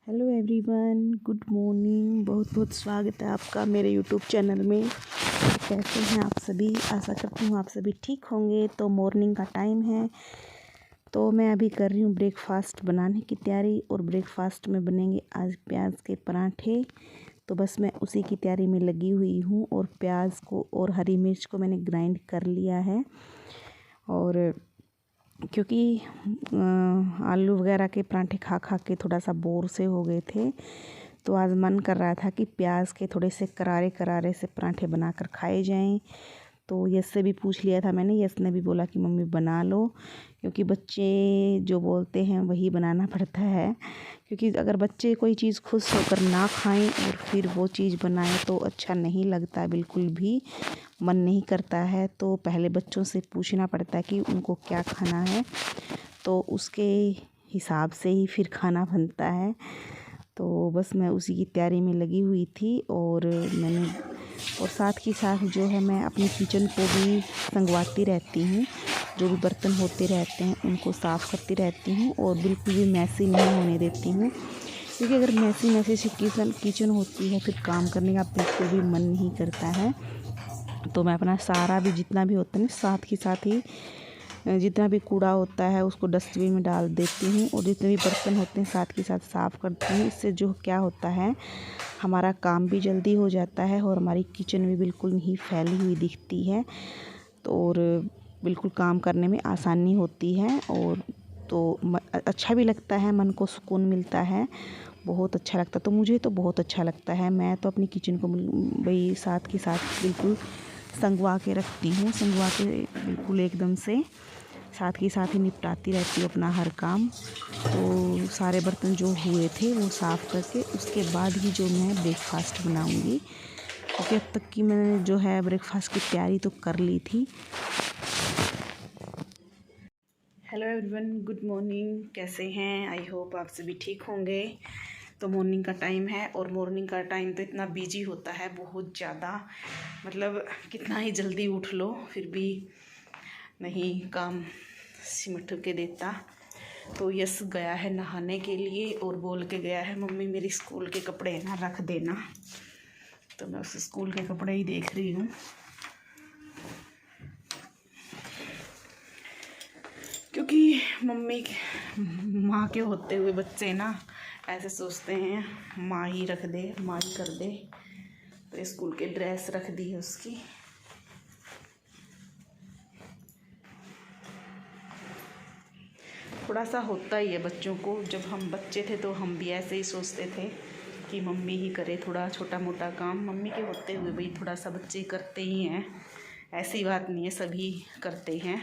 Hello everyone, good morning. बहुत बहुत स्वागत है आपका मेरे यूट्यूब चैनल में। कैसे हैं आप सभी? आशा करती हूँ आप सभी ठीक होंगे। तो मॉर्निंग का टाइम है, तो मैं अभी कर रही हूँ ब्रेकफास्ट बनाने की तैयारी। और ब्रेकफास्ट में बनेंगे आज प्याज के पराठे। तो बस मैं उसी की तैयारी में लगी हुई हूँ। और प्याज को और हरी मिर्च को मैंने ग्राइंड कर लिया है। और क्योंकि आलू वगैरह के पराठे खा खा के थोड़ा सा बोर से हो गए थे, तो आज मन कर रहा था कि प्याज के थोड़े से करारे करारे से पराठे बनाकर खाए जाएं। तो यस से भी पूछ लिया था मैंने। यस ने भी बोला कि मम्मी बना लो, क्योंकि बच्चे जो बोलते हैं वही बनाना पड़ता है। क्योंकि अगर बच्चे कोई चीज़ खुश होकर ना खाएं और फिर वो चीज़ बनाएं तो अच्छा नहीं लगता, बिल्कुल भी मन नहीं करता है। तो पहले बच्चों से पूछना पड़ता है कि उनको क्या खाना है, तो उसके हिसाब से ही फिर खाना बनता है। तो बस मैं उसी की तैयारी में लगी हुई थी। और साथ ही साथ जो है मैं अपनी किचन को भी संगवाती रहती हूँ। जो भी बर्तन होते रहते हैं उनको साफ़ करती रहती हूँ और बिल्कुल भी मैसी नहीं होने देती हूँ। क्योंकि अगर मैसी सी किचन होती है फिर काम करने का बिल्कुल भी मन नहीं करता है। तो मैं अपना सारा भी जितना भी होता है ना, साथ ही जितना भी कूड़ा होता है उसको डस्टबिन में डाल देती हूँ। और जितने भी बर्तन होते हैं साथ ही साथ साफ़ करती हूँ। इससे जो क्या होता है, हमारा काम भी जल्दी हो जाता है और हमारी किचन भी बिल्कुल नहीं फैली हुई दिखती है। तो और बिल्कुल काम करने में आसानी होती है। और तो अच्छा भी लगता है, मन को सुकून मिलता है, बहुत अच्छा लगता है। तो मुझे तो बहुत अच्छा लगता है। मैं तो अपनी किचन को भाई साथ ही साथ बिल्कुल संगवा के रखती हूँ। संगवा के बिल्कुल एकदम से साथ ही निपटाती रहती हूँ अपना हर काम। तो सारे बर्तन जो हुए थे वो साफ़ करके उसके बाद ही जो मैं ब्रेकफास्ट बनाऊँगी। क्योंकि अब तक की मैंने जो है ब्रेकफास्ट की तैयारी तो कर ली थी। Hello everyone, good morning. कैसे हैं? आई होप आप सभी ठीक होंगे। तो मॉर्निंग का टाइम है और मॉर्निंग का टाइम तो इतना बिजी होता है, बहुत ज़्यादा। मतलब कितना ही जल्दी उठ लो फिर भी नहीं काम सिमट के देता। तो यस गया है नहाने के लिए और बोल के गया है मम्मी मेरी स्कूल के कपड़े ना रख देना। तो मैं उस स्कूल के कपड़े ही देख रही हूँ। क्योंकि माँ के होते हुए बच्चे ना ऐसे सोचते हैं माँ ही रख दे, माँ ही कर दे। तो स्कूल के ड्रेस रख दी है उसकी। थोड़ा सा होता ही है बच्चों को। जब हम बच्चे थे तो हम भी ऐसे ही सोचते थे कि मम्मी ही करे थोड़ा छोटा मोटा काम। मम्मी के होते हुए भाई थोड़ा सा बच्चे करते ही हैं, ऐसी बात नहीं है, सभी करते हैं।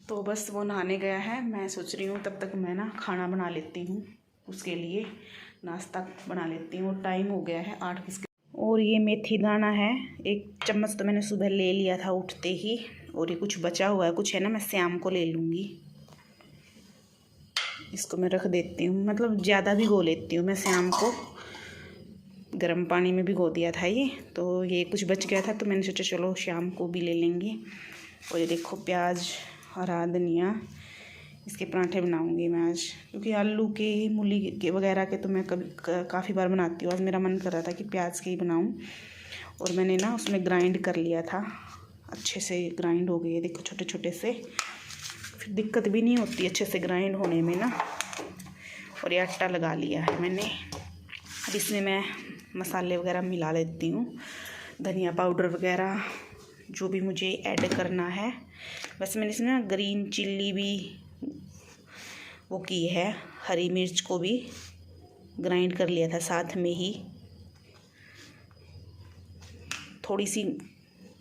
तो बस वो नहाने गया है, मैं सोच रही हूँ तब तक मैं ना खाना बना लेती हूँ, उसके लिए नाश्ता बना लेती हूँ। टाइम हो गया है 8 बजे। और ये मेथी दाना है, 1 चम्मच तो मैंने सुबह ले लिया था उठते ही। और ये कुछ बचा हुआ है, कुछ है ना, मैं शाम को ले लूँगी। इसको मैं रख देती हूँ, मतलब ज़्यादा भिगो लेती हूँ मैं शाम को। गर्म पानी में भिगो दिया था ये, तो ये कुछ बच गया था तो मैंने सोचा चलो शाम को भी ले लेंगे। और ये देखो प्याज, हरा धनिया, इसके पराठे बनाऊंगी मैं आज। क्योंकि आलू के, मूली के वगैरह के तो मैं काफ़ी बार बनाती हूँ। आज मेरा मन कर रहा था कि प्याज के ही बनाऊँ। और मैंने ना उसमें ग्राइंड कर लिया था, अच्छे से ग्राइंड हो गई है, देखो छोटे छोटे से। फिर दिक्कत भी नहीं होती अच्छे से ग्राइंड होने में ना। और ये आटा लगा लिया है मैंने। अब इसमें मैं मसाले वगैरह मिला लेती हूँ, धनिया पाउडर वगैरह जो भी मुझे ऐड करना है। बस मैंने इसमें ना ग्रीन चिल्ली भी वो की है, हरी मिर्च को भी ग्राइंड कर लिया था साथ में ही। थोड़ी सी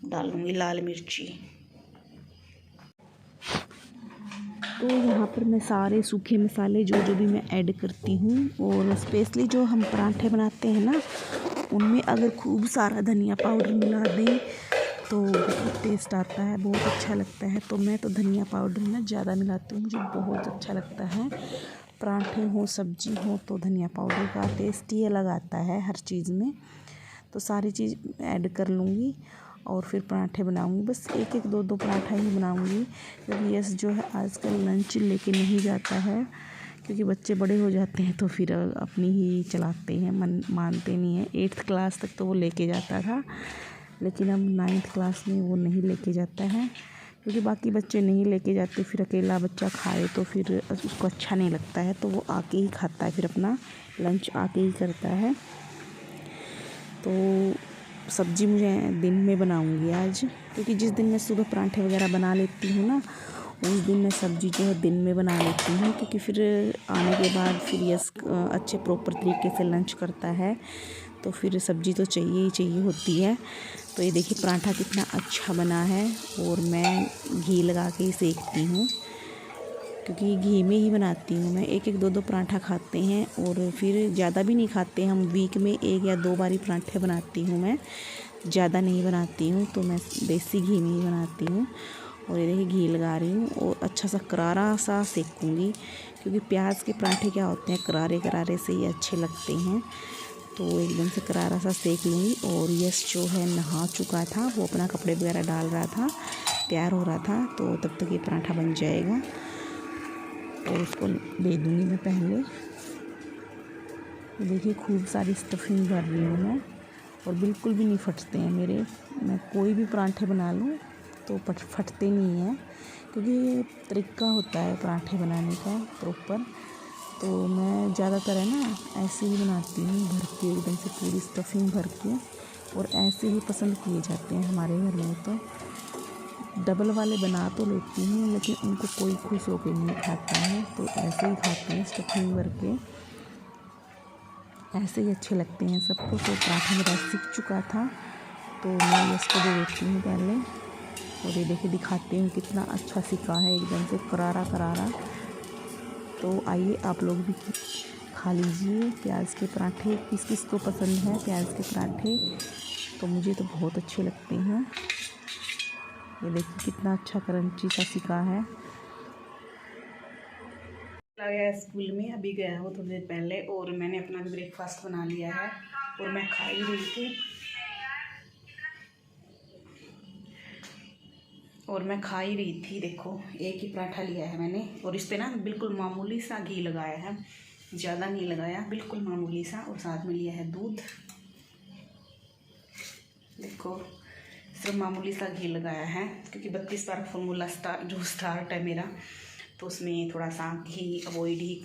डालूंगी लाल मिर्ची। तो यहाँ पर मैं सारे सूखे मसाले जो भी मैं ऐड करती हूँ। और स्पेशली जो हम पराठे बनाते हैं ना, उनमें अगर खूब सारा धनिया पाउडर मिला दें तो बहुत टेस्ट आता है, बहुत अच्छा लगता है। तो मैं तो धनिया पाउडर ना ज़्यादा मिलाती हूँ, मुझे बहुत अच्छा लगता है। पराठे हो, सब्जी हो, तो धनिया पाउडर का टेस्ट ही अलग आता है हर चीज़ में। तो सारी चीज़ ऐड कर लूँगी। और फिर पराठे बनाऊंगी। बस एक एक दो दो पराठा ही बनाऊंगी, क्योंकि यस जो है आजकल लंच लेके नहीं जाता है, क्योंकि बच्चे बड़े हो जाते हैं तो फिर अपनी ही चलाते हैं, मानते नहीं हैं। 8th क्लास तक तो वो लेके जाता था, लेकिन अब 9th क्लास में वो नहीं लेके जाता है, क्योंकि बाकी बच्चे नहीं लेके जाते। फिर अकेला बच्चा खाए तो फिर उसको अच्छा नहीं लगता है, तो वो आके ही खाता है, फिर अपना लंच आके ही करता है। तो सब्ज़ी मुझे दिन में बनाऊंगी आज, क्योंकि जिस दिन मैं सुबह पराठे वगैरह बना लेती हूँ ना, उस दिन मैं सब्ज़ी जो है दिन में बना लेती हूँ, क्योंकि फिर आने के बाद फिर यस अच्छे प्रॉपर तरीके से लंच करता है, तो फिर सब्ज़ी तो चाहिए ही चाहिए होती है। तो ये देखिए पराठा कितना अच्छा बना है, और मैं घी लगा के ही सेकती हूँ, क्योंकि घी में ही बनाती हूँ मैं। एक एक दो दो पराठा खाते हैं, और फिर ज़्यादा भी नहीं खाते हम। वीक में 1 या 2 बारी पराठे बनाती हूँ मैं, ज़्यादा नहीं बनाती हूँ, तो मैं देसी घी में ही बनाती हूँ। और ये देखिए घी लगा रही हूँ, और अच्छा सा करारा सा सेकूँगी, क्योंकि प्याज के पराठे क्या होते हैं, करारे करारे से ही अच्छे लगते हैं। तो एकदम से करारा सा सेक लूँगी। और यस जो है नहा चुका था, वो अपना कपड़े वगैरह डाल रहा था, तैयार हो रहा था, तो तब तक ये पराठा बन जाएगा, और उसको दे दूँगी मैं पहले। देखिए खूब सारी स्टफिंग भर रही हूँ मैं, और बिल्कुल भी नहीं फटते हैं मेरे। मैं कोई भी पराठे बना लूँ तो फटते नहीं हैं, क्योंकि ये तरीका होता है पराठे बनाने का प्रॉपर। तो मैं ज़्यादातर है ना ऐसे ही बनाती हूँ, भर के एकदम से पूरी स्टफिंग भर के, और ऐसे ही पसंद किए जाते हैं हमारे घर में। तो डबल वाले बना तो लेती हूँ, लेकिन उनको कोई खुश होकर नहीं खाता है, तो ऐसे ही खाते हैं स्टफिंग भर के, ऐसे ही अच्छे लगते हैं सबको। तो पराठा मेरा सीख चुका था, तो मैं इसको दे देती हूँ पहले, और ये देखिए दिखाती हूँ कितना अच्छा सीखा है, एकदम से करारा करारा। तो आइए आप लोग भी खा लीजिए प्याज के पराठे। किस किस को पसंद है प्याज के पराठे, तो मुझे तो बहुत अच्छे लगते हैं। ये देखिए कितना अच्छा क्रंची सा सीखा है। गया स्कूल में, अभी गया हूँ थोड़ी देर पहले, और मैंने अपना भी ब्रेकफास्ट बना लिया है, और मैं खा ही रही थी। देखो एक ही पराठा लिया है मैंने, और इस पर ना बिल्कुल मामूली सा घी लगाया है, ज़्यादा नहीं लगाया, बिल्कुल मामूली सा। और साथ में लिया है दूध, देखो सिर्फ मामूली सा घी लगाया है, क्योंकि 32 बार फॉर्मूला स्टार्ट है मेरा, तो उसमें थोड़ा सा घी अवॉइड ही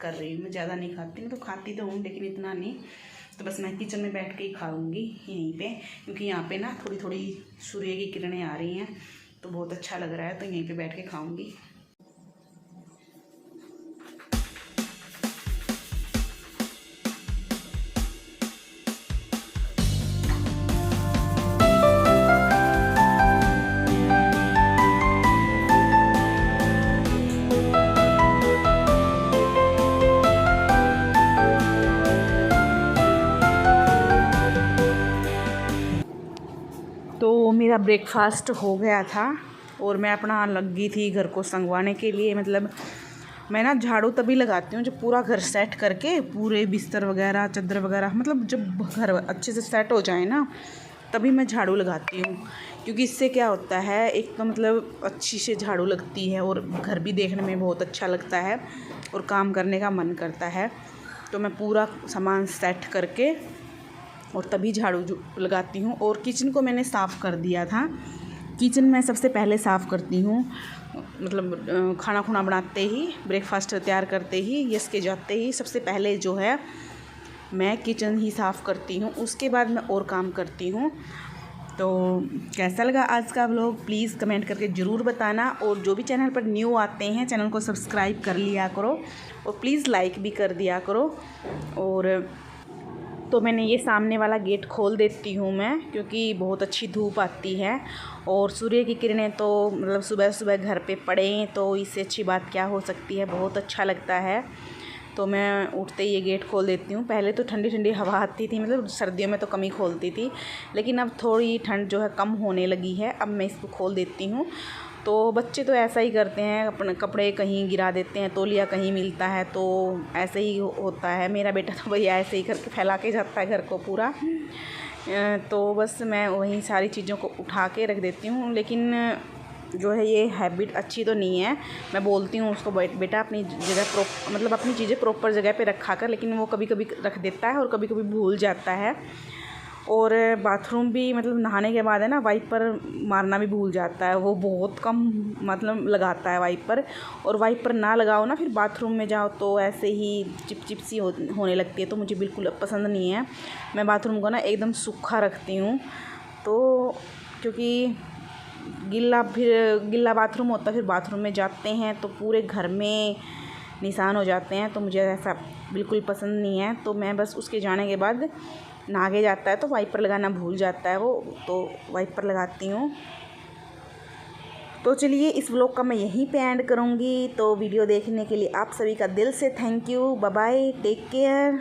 कर रही हूँ मैं। ज़्यादा नहीं खाती, मैं तो खाती तो हूँ लेकिन इतना नहीं। तो बस मैं किचन में बैठ के ही खाऊंगी यहीं पे, क्योंकि यहाँ पे ना थोड़ी थोड़ी सूर्य की किरणें आ रही हैं, तो बहुत अच्छा लग रहा है, तो यहीं पे बैठ के खाऊंगी। तो मेरा ब्रेकफास्ट हो गया था, और मैं अपना लग गई थी घर को संगवाने के लिए। मतलब मैं ना झाड़ू तभी लगाती हूँ जब पूरा घर सेट करके, पूरे बिस्तर वगैरह चादर वगैरह, मतलब जब घर अच्छे से सेट हो जाए ना, तभी मैं झाड़ू लगाती हूँ। क्योंकि इससे क्या होता है, एक तो मतलब अच्छी से झाड़ू लगती है, और घर भी देखने में बहुत अच्छा लगता है, और काम करने का मन करता है। तो मैं पूरा सामान सेट करके और तभी झाड़ू लगाती हूँ। और किचन को मैंने साफ़ कर दिया था। किचन में सबसे पहले साफ़ करती हूँ, मतलब खाना खुना बनाते ही, ब्रेकफास्ट तैयार करते ही, यस के जाते ही सबसे पहले जो है मैं किचन ही साफ़ करती हूँ, उसके बाद मैं और काम करती हूँ। तो कैसा लगा आज का व्लॉग, प्लीज़ कमेंट करके ज़रूर बताना। और जो भी चैनल पर न्यू आते हैं, चैनल को सब्सक्राइब कर लिया करो, और प्लीज़ लाइक भी कर दिया करो। और तो मैंने ये सामने वाला गेट खोल देती हूँ मैं, क्योंकि बहुत अच्छी धूप आती है, और सूर्य की किरणें तो मतलब सुबह सुबह घर पे पड़ें तो इससे अच्छी बात क्या हो सकती है, बहुत अच्छा लगता है। तो मैं उठते ही ये गेट खोल देती हूँ। पहले तो ठंडी ठंडी हवा आती थी, मतलब सर्दियों में तो कम ही खोलती थी, लेकिन अब थोड़ी ठंड जो है कम होने लगी है, अब मैं इसको खोल देती हूँ। तो बच्चे तो ऐसा ही करते हैं, अपने कपड़े कहीं गिरा देते हैं, तौलिया कहीं मिलता है, तो ऐसे ही होता है। मेरा बेटा तो भैया ऐसे ही करके फैला के जाता है घर को पूरा, तो बस मैं वहीं सारी चीज़ों को उठा के रख देती हूँ। लेकिन जो है ये हैबिट अच्छी तो नहीं है। मैं बोलती हूँ उसको बेटा अपनी जगह मतलब अपनी चीज़ें प्रॉपर जगह पे रखा कर, लेकिन वो कभी कभी रख देता है और कभी कभी भूल जाता है। और बाथरूम भी मतलब नहाने के बाद है ना वाइपर मारना भी भूल जाता है। वो बहुत कम मतलब लगाता है वाइपर, और वाइपर ना लगाओ ना फिर बाथरूम में जाओ तो ऐसे ही चिपचिप सी होने लगती है, तो मुझे बिल्कुल पसंद नहीं है। मैं बाथरूम को ना एकदम सूखा रखती हूँ, तो क्योंकि गिल्ला बाथरूम होता है, फिर बाथरूम में जाते हैं तो पूरे घर में निशान हो जाते हैं, तो मुझे ऐसा बिल्कुल पसंद नहीं है। तो मैं बस उसके जाने के बाद नहा के जाता है तो वाइपर लगाना भूल जाता है वो, तो वाइपर लगाती हूँ। तो चलिए इस व्लॉग का मैं यहीं पे एंड करूँगी। तो वीडियो देखने के लिए आप सभी का दिल से thank you. Bye bye, take care.